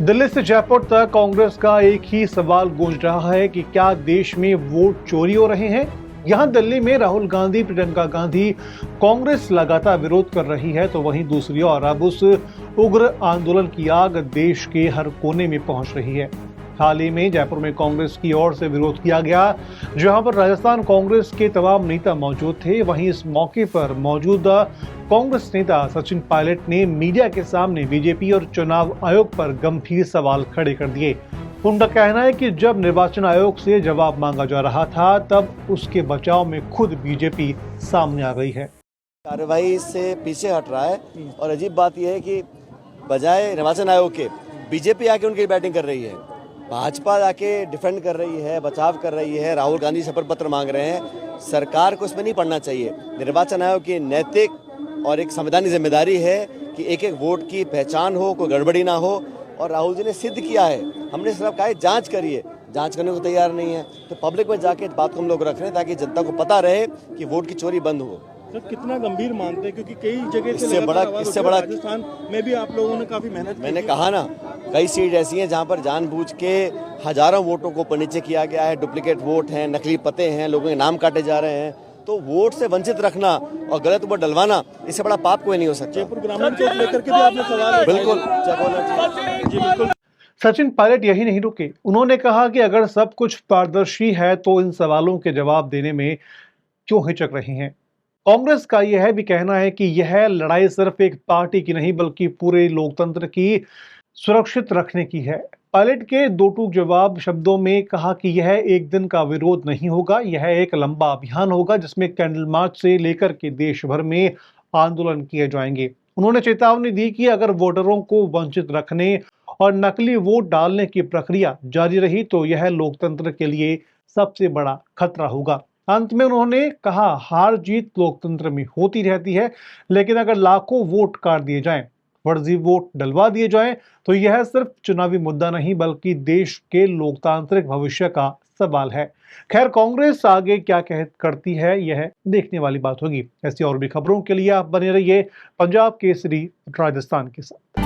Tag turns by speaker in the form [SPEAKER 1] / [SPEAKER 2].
[SPEAKER 1] दिल्ली से जयपुर तक कांग्रेस का एक ही सवाल गूंज रहा है कि क्या देश में वोट चोरी हो रहे हैं। यहां दिल्ली में राहुल गांधी, प्रियंका गांधी, कांग्रेस लगातार विरोध कर रही है, तो वहीं दूसरी ओर अब उस उग्र आंदोलन की आग देश के हर कोने में पहुंच रही है। हाल ही में जयपुर में कांग्रेस की ओर से विरोध किया गया, जहां पर राजस्थान कांग्रेस के तमाम नेता मौजूद थे। वहीं इस मौके पर मौजूदा कांग्रेस नेता सचिन पायलट ने मीडिया के सामने बीजेपी और चुनाव आयोग पर गंभीर सवाल खड़े कर दिए। उनका कहना है कि जब निर्वाचन आयोग से जवाब मांगा जा रहा था, तब उसके बचाव में खुद बीजेपी सामने आ गई है।
[SPEAKER 2] कार्रवाई से पीछे हट रहा है और अजीब बात यह है कि बजाय निर्वाचन आयोग के बीजेपी आके उनकी बैटिंग कर रही है, भाजपा आके डिफेंड कर रही है, बचाव कर रही है, राहुल गांधी शपथ पत्र मांग रहे हैं। सरकार को इसमें नहीं पड़ना चाहिए। निर्वाचन आयोग की नैतिक और एक संवैधानिक जिम्मेदारी है कि एक एक वोट की पहचान हो, कोई गड़बड़ी ना हो। और राहुल जी ने सिद्ध किया है, हमने सिर्फ कहा जांच करिए, जांच करने को तैयार नहीं है। तो पब्लिक में जाके बात को हम लोग रख रहे हैं ताकि जनता को पता रहे कि वोट की चोरी बंद हो।
[SPEAKER 3] तो कितना गंभीर मानते हैं, क्योंकि कई जगह
[SPEAKER 2] इससे बड़ा
[SPEAKER 3] राजस्थान में भी आप लोगों ने काफी मेहनत की।
[SPEAKER 2] मैंने कहा ना, कई सीट ऐसी हैं जहां पर जानबूझ के हजारों वोटों को ऊपर नीचे किया गया है, डुप्लीकेट वोट हैं, नकली पते हैं, लोगों के नाम काटे जा रहे हैं। तो वोट से वंचित रखना और गलत वोट डलवाना, इससे बड़ा पाप कोई नहीं हो सकता।
[SPEAKER 3] जयपुर ग्रामीण को लेकर के भी आपने सवाल
[SPEAKER 2] बिल्कुल
[SPEAKER 3] जी बिल्कुल।
[SPEAKER 1] सचिन पायलट यही नहीं रुके, उन्होंने कहा कि अगर सब कुछ पारदर्शी है तो इन सवालों के जवाब देने में क्यों हिचक रहे हैं। कांग्रेस का यह भी कहना है कि यह लड़ाई सिर्फ एक पार्टी की नहीं बल्कि पूरे लोकतंत्र की सुरक्षित रखने की है। पायलट के दो टूक जवाब शब्दों में कहा कि यह एक दिन का विरोध नहीं होगा, यह एक लंबा अभियान होगा जिसमें कैंडल मार्च से लेकर के देश भर में आंदोलन किए जाएंगे। उन्होंने चेतावनी दी कि अगर वोटरों को वंचित रखने और नकली वोट डालने की प्रक्रिया जारी रही तो यह लोकतंत्र के लिए सबसे बड़ा खतरा होगा। अंत में उन्होंने कहा, हार जीत लोकतंत्र में होती रहती है, लेकिन अगर लाखों वोट काट दिए जाएं, फर्जी वोट डलवा दिए जाएं, तो यह सिर्फ चुनावी मुद्दा नहीं बल्कि देश के लोकतांत्रिक भविष्य का सवाल है। खैर, कांग्रेस आगे क्या करती है यह देखने वाली बात होगी। ऐसी और भी खबरों के लिए आप बने रहिए पंजाब केसरी राजस्थान के साथ।